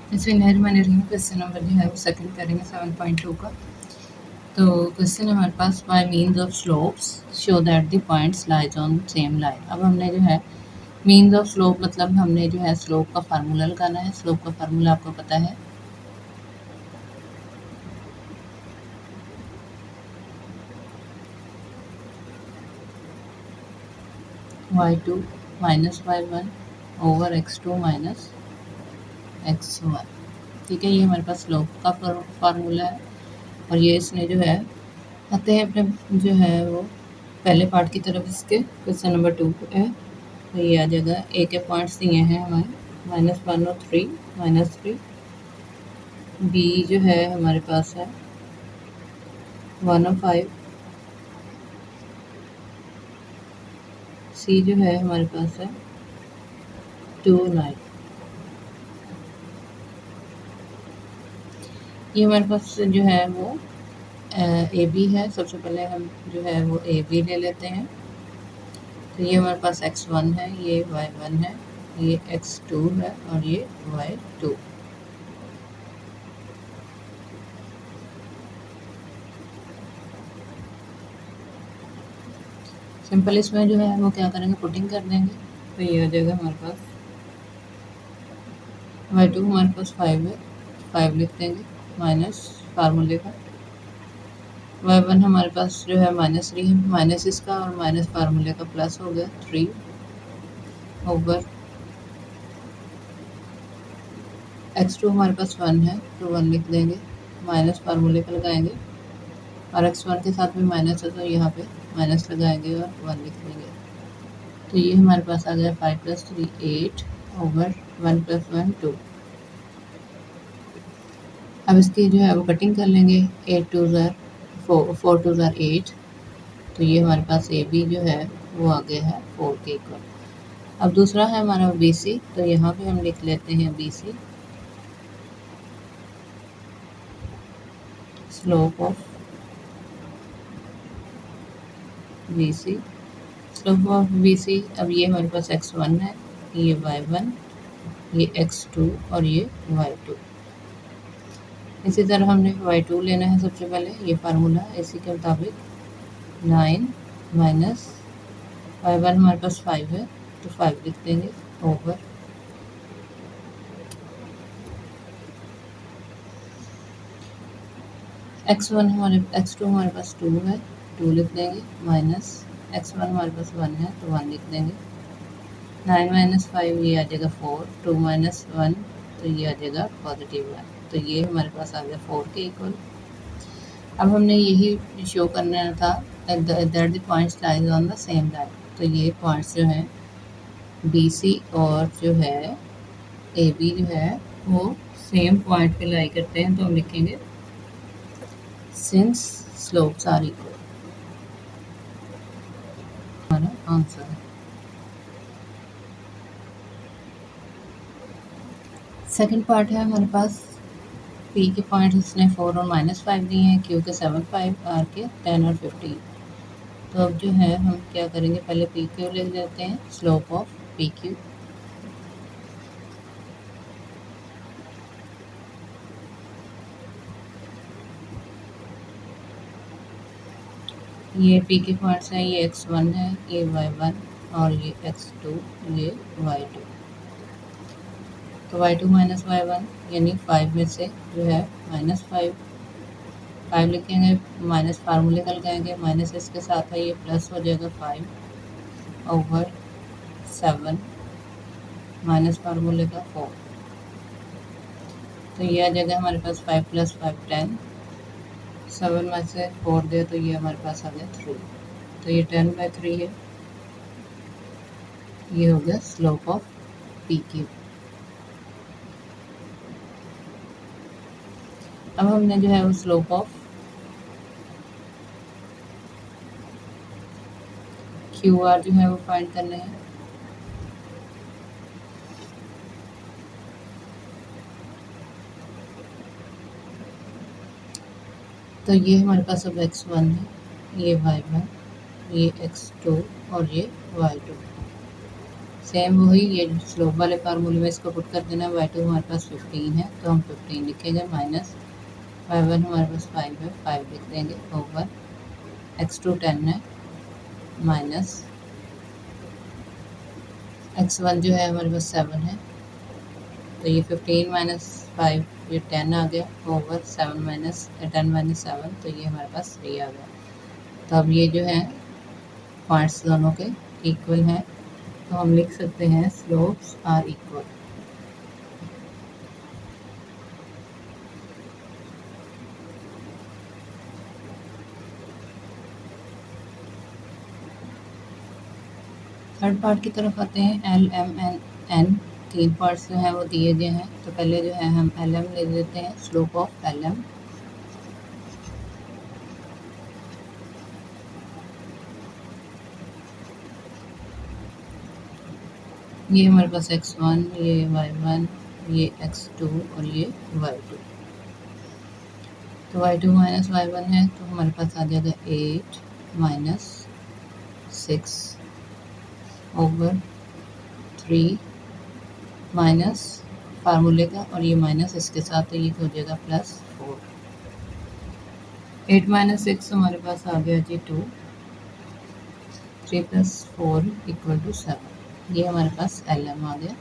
बिस्मिल्लाहिर्रहमानिर्रहीम। Question number जो है वो सेकंड करेंगे 7.2 का। तो क्वेश्चन हमारे पास by means of slopes show that the points lies on same line. अब हमने जो है मीन्स ऑफ स्लोप मतलब हमने जो है स्लोप का फार्मूला लगाना है। स्लोप का फार्मूला आपको पता है y2 minus y1 over x2 minus x1। ठीक है, ये हमारे पास स्लोप का फार्मूला है। और ये इसने जो है आते हैं अपने जो है वो पहले पार्ट की तरफ। इसके क्वेश्चन नंबर 2 है तो ये आ जाएगा। ए के पॉइंट्स दिए हैं हमारे -1 और 3 -3। बी जो है हमारे पास है 1 और 5। सी जो है हमारे पास है 2 और 9। ये हमारे पास जो है वो ए बी है। सबसे पहले हम जो है वो ए बी ले लेते हैं। तो ये हमारे पास x1 है, ये y1 है, ये x2 है और ये y2। सिंपल इसमें जो है वो क्या करेंगे, पुटिंग कर देंगे। तो ये आ जाएगा हमारे पास y2 हमारे पास 5 है, 5 लिख देंगे माइनस फार्मूले का। y1 हमारे पास जो है -3 है, माइनस इसका और माइनस फार्मूले का प्लस हो गया 3 ओवर x2 हमारे पास 1 है तो 1 लिख देंगे, माइनस फार्मूले का लगाएंगे और x1 के साथ में माइनस है तो यहाँ पे माइनस लगाएंगे और 1 लिख देंगे। तो ये हमारे पास आ गया 5 + 3 8 ओवर 1 + 1 2। अब इसकी जो है वो कटिंग कर लेंगे। 8 2 ज़ार 4 2 ज़ार 8। तो ये हमारे पास ए बी जो है वो आ गया है 4 के इक्वल। अब दूसरा है हमारा बी सी। तो यहाँ पे हम लिख लेते हैं B C, slope of B C. Slope of B C, अब ये हमारे पास x1 है, ये y1, ये x2 और ये y2। इसी तरह हमने y2 लेना है सबसे पहले। ये फार्मूला इसी के मुताबिक 9 माइनस y1 हमारे पास 5 है तो 5 लिख देंगे ओवर x1 x2 हमारे पास 2 है, 2 लिख देंगे माइनस x1 हमारे पास 1 है तो 1 लिख देंगे। 9 माइनस 5 ये आ जाएगा 4, 2 माइनस 1 तो ये आ जाएगा +1। तो ये हमारे पास आ गया 4 के इक्वल। अब हमने यही शो करना था that the points lies on the same line. तो ये पॉइंट्स जो हैं बी सी और जो है ए बी जो है वो सेम पॉइंट पे लाई करते हैं। तो हम लिखेंगे सिंस स्लोप्स आर इक्वल। हमारा आंसर है। सेकंड पार्ट है हमारे पास। पी के पॉइंट उसने 4 और -5 दिए हैं, क्यू के 7 5, आर के 10 और 15। तो अब जो है हम क्या करेंगे, पहले पी क्यू लिख लेते हैं। स्लोप ऑफ पी क्यू, ये पी के पॉइंट्स हैं, ये x1 है, ये y1 और ये x2, ये y2। तो y2 माइनस y1 यानी 5 में से जो है -5, 5 लिखेंगे, माइनस फार्मूले का लगाएंगे, माइनस इसके साथ है ये प्लस हो जाएगा 5 ओवर 7 माइनस फार्मूले का 4। तो ये आ जाएगा हमारे पास 5 + 5 10, 7 में से 4 दे तो ये हमारे पास आ गया 3। तो ये 10/3 है। ये हो गया स्लोप ऑफ पी क्यू। अब हमने जो है वो स्लोप ऑफ क्यू आर जो है वो फाइंड करना है। तो ये हमारे पास अब x1 है, ये y1, ये x2 और ये y2। सेम वही ये स्लोप वाले फार्मूले में इसको पुट कर देना। y2 हमारे पास 15 है तो हम 15 लिखेंगे, माइनस y1 हमारे पास 5 है, 5 लिख देंगे, ओवर x2 10 है, माइनस x1 जो है हमारे पास 7 है, तो ये 15 माइनस 5 ये 10 आ गया, ओवर 7 माइनस 10 माइनस 7 तो ये हमारे पास 3 आ गया। तो अब ये जो है पार्ट्स दोनों के इक्वल हैं, तो हम लिख सकते हैं slopes are equal. Third part की तरफ आते हैं। एल एम एन एन तीन पार्ट्स जो हैं वो दिए गए हैं, तो पहले जो है हम एल एम ले लेते हैं, स्लोप ऑफ एल एम। ये हमारे पास x1, ये y1, ये x2 और ये y2। तो y2 माइनस y1 है तो हमारे पास आ जाएगा 8 माइनस 6 ओवर 3 माइनस फार्मूले का, और ये माइनस इसके साथ तो ये हो जाएगा प्लस 4। 8 माइनस 6 हमारे पास आ गया जी 2, 3 प्लस 4 इक्वल टू 7। ये हमारे पास एल एम आ गया।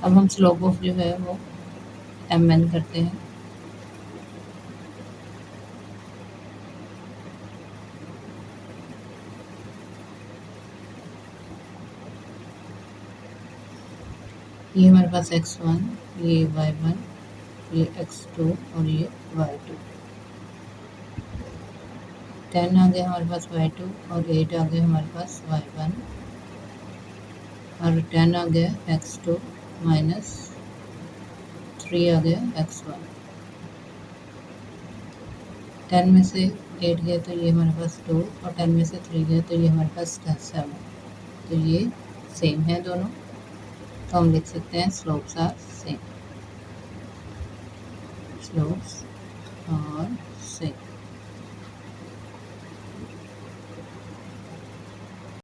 अब हम स्लोप ऑफ जो है वो एम एन करते हैं। ये हमारे पास x1, ये y1, ये x2 और ये y2। 10 आ गया हमारे पास y2 और 8 आ गया हमारे पास y1 और 10 आ गया x2 माइनस 3 आ गया x1। 10 में से 8 गया तो ये हमारे पास 2 और 10 में से 3 गया तो ये हमारे पास 7। तो ये सेम है दोनों, तो हम लिख सकते हैं slopes are same, slopes are same.